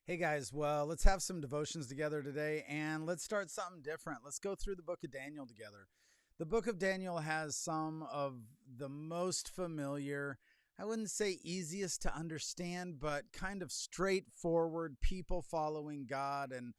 Hey guys, well, let's have some devotions together today and let's start something different. Let's go through the book of Daniel together. The book of Daniel has some of the most familiar, I wouldn't say easiest to understand, but kind of straightforward people following God and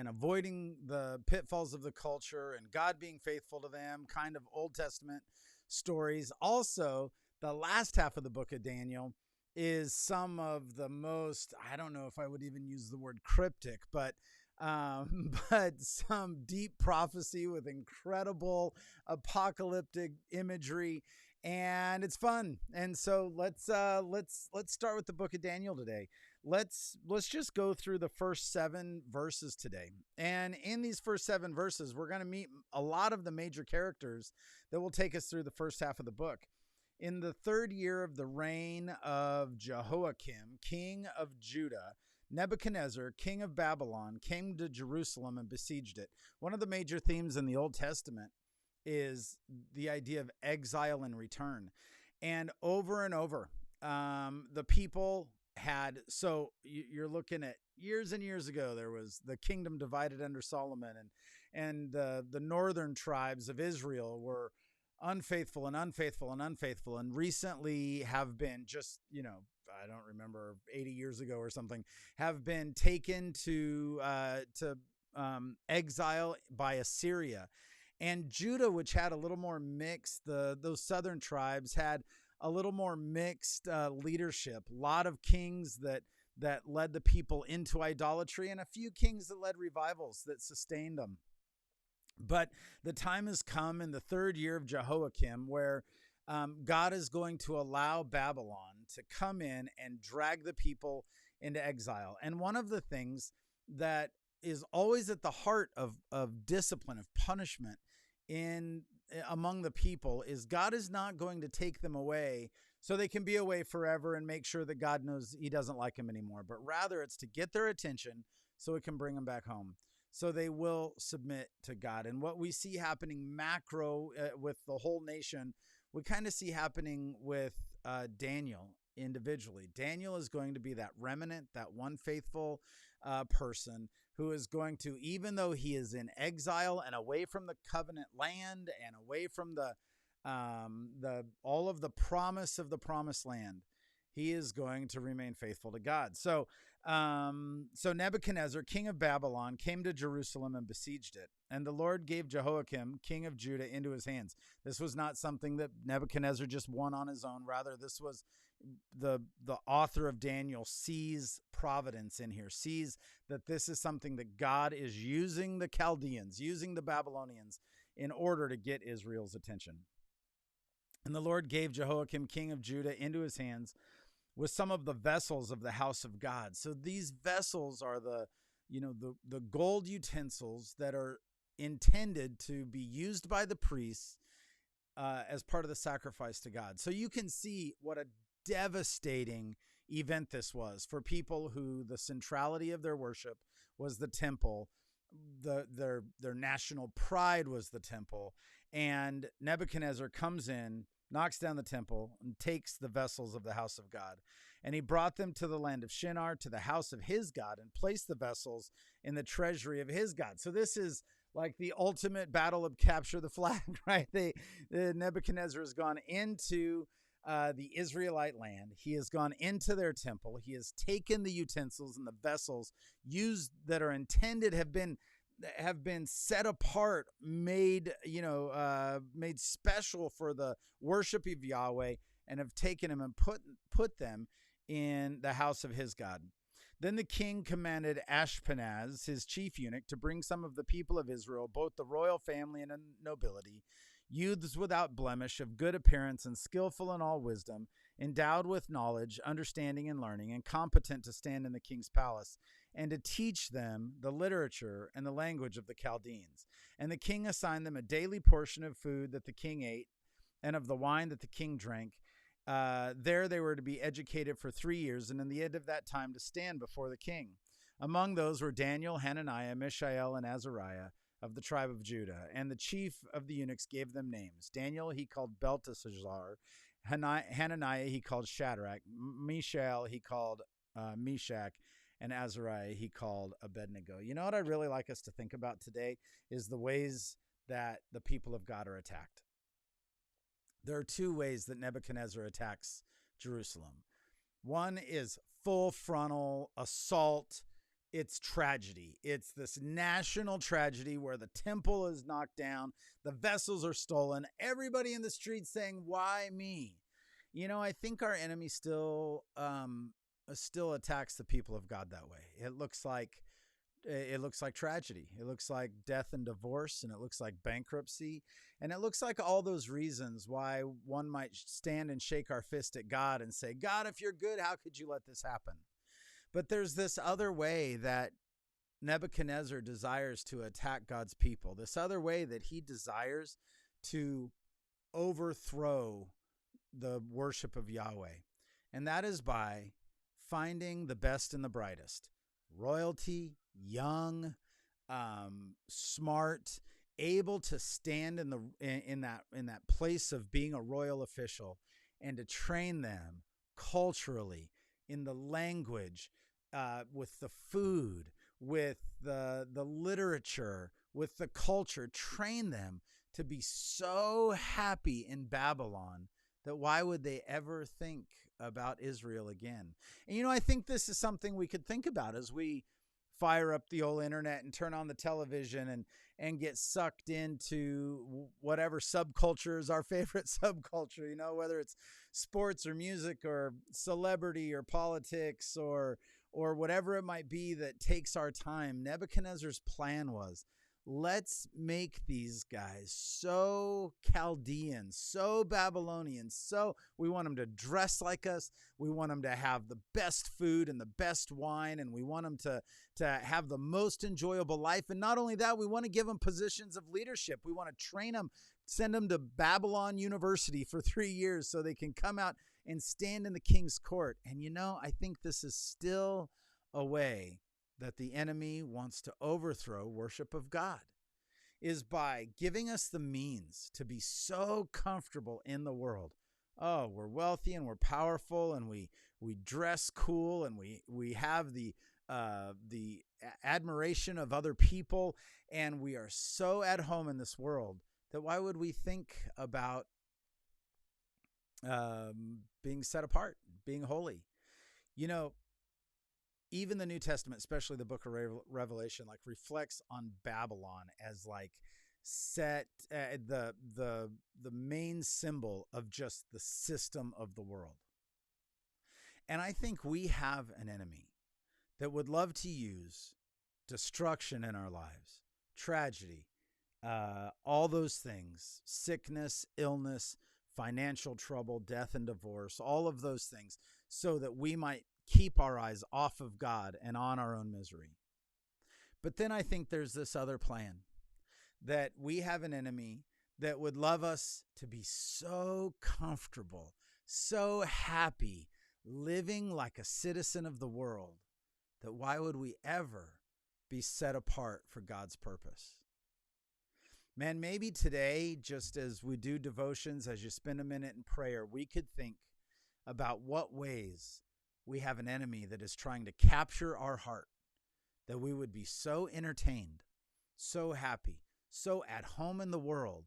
avoiding the pitfalls of the culture and God being faithful to them, kind of Old Testament stories. Also, the last half of the book of Daniel is some of the most, I don't know if I would even use the word cryptic, but but some deep prophecy with incredible apocalyptic imagery, and it's fun. And so let's start with the book of Daniel today. Let's just go through the first 7 verses today. And in these first 7 verses, we're going to meet a lot of the major characters that will take us through the first half of the book. In the 3rd year of the reign of Jehoiakim, king of Judah, Nebuchadnezzar, king of Babylon, came to Jerusalem and besieged it. One of the major themes in the Old Testament is the idea of exile and return. And over, the people had, so you're looking at years and years ago, there was the kingdom divided under Solomon, and the northern tribes of Israel were unfaithful and unfaithful and unfaithful, and recently have been just, I don't remember, 80 years ago or something, have been taken to exile by Assyria. And Judah, which had a little more mixed, those southern tribes had a little more mixed leadership. A lot of kings that led the people into idolatry, and a few kings that led revivals that sustained them. But the time has come in the 3rd year of Jehoiakim where God is going to allow Babylon to come in and drag the people into exile. And one of the things that is always at the heart of discipline, of punishment in among the people, is God is not going to take them away so they can be away forever and make sure that God knows he doesn't like them anymore, but rather it's to get their attention so it can bring them back home. So they will submit to God. And what we see happening macro with the whole nation, we kind of see happening with Daniel individually. Daniel is going to be that remnant, that one faithful person who is going to, even though he is in exile and away from the covenant land and away from the all of the promise of the promised land, he is going to remain faithful to God. So Nebuchadnezzar, king of Babylon, came to Jerusalem and besieged it. And the Lord gave Jehoiakim, king of Judah, into his hands. This was not something that Nebuchadnezzar just won on his own. Rather, this was the author of Daniel sees providence in here, sees that this is something that God is using the Chaldeans, using the Babylonians in order to get Israel's attention. And the Lord gave Jehoiakim, king of Judah, into his hands with some of the vessels of the house of God. So these vessels are the gold utensils that are intended to be used by the priests as part of the sacrifice to God. So you can see what a devastating event this was for people who the centrality of their worship was the temple. Their national pride was the temple. And Nebuchadnezzar comes in, knocks down the temple, and takes the vessels of the house of God. And he brought them to the land of Shinar, to the house of his God, and placed the vessels in the treasury of his God. So this is like the ultimate battle of capture the flag, right? Nebuchadnezzar has gone into the Israelite land. He has gone into their temple. He has taken the utensils and the vessels used that are intended, have been set apart, made special for the worship of Yahweh, and have taken them and put them in the house of his God. Then the king commanded Ashpenaz, his chief eunuch, to bring some of the people of Israel, both the royal family and nobility, youths without blemish, of good appearance and skillful in all wisdom, endowed with knowledge, understanding, and learning, and competent to stand in the king's palace, and to teach them the literature and the language of the Chaldeans. And the king assigned them a daily portion of food that the king ate, and of the wine that the king drank. There they were to be educated for 3 years, and in the end of that time to stand before the king. Among those were Daniel, Hananiah, Mishael, and Azariah of the tribe of Judah. And the chief of the eunuchs gave them names. Daniel he called Belteshazzar, Hananiah he called Shadrach, Mishael he called Meshach, and Azariah he called Abednego. You know what I'd really like us to think about today is the ways that the people of God are attacked. There are two ways that Nebuchadnezzar attacks Jerusalem. One is full frontal assault. It's tragedy. It's this national tragedy where the temple is knocked down, the vessels are stolen, everybody in the street saying, "Why me?" You know, I think our enemy still attacks the people of God that way. It looks like tragedy. It looks like death and divorce, and it looks like bankruptcy, and it looks like all those reasons why one might stand and shake our fist at God and say, "God, if you're good, how could you let this happen?" But there's this other way that Nebuchadnezzar desires to attack God's people, this other way that he desires to overthrow the worship of Yahweh. And that is by finding the best and the brightest. Royalty, young, smart, able to stand in that place of being a royal official and to train them culturally in the language, with the food, with the literature, with the culture, train them to be so happy in Babylon that why would they ever think about Israel again? And, you know, I think this is something we could think about as we fire up the old internet and turn on the television and get sucked into whatever subculture is our favorite subculture, you know, whether it's sports or music or celebrity or politics or whatever it might be that takes our time. Nebuchadnezzar's plan was, let's make these guys so Chaldean, so Babylonian, so we want them to dress like us. We want them to have the best food and the best wine, and we want them to have the most enjoyable life. And not only that, we want to give them positions of leadership. We want to train them, send them to Babylon University for 3 years so they can come out and stand in the king's court. And you know, I think this is still a way that the enemy wants to overthrow worship of God, is by giving us the means to be so comfortable in the world. Oh, we're wealthy and we're powerful and we dress cool and we have the admiration of other people, and we are so at home in this world that why would we think about being set apart, being holy? You know, even the New Testament, especially the book of Revelation, like reflects on Babylon as like set the main symbol of just the system of the world. And I think we have an enemy that would love to use destruction in our lives, tragedy, all those things, sickness, illness, financial trouble, death and divorce, all of those things, so that we might keep our eyes off of God and on our own misery. But then I think there's this other plan, that we have an enemy that would love us to be so comfortable, so happy, living like a citizen of the world, that why would we ever be set apart for God's purpose? Man, maybe today, just as we do devotions, as you spend a minute in prayer, we could think about what ways we have an enemy that is trying to capture our heart, that we would be so entertained, so happy, so at home in the world,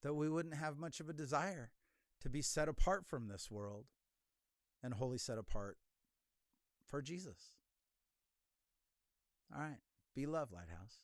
that we wouldn't have much of a desire to be set apart from this world and wholly set apart for Jesus. All right. Be loved, Lighthouse.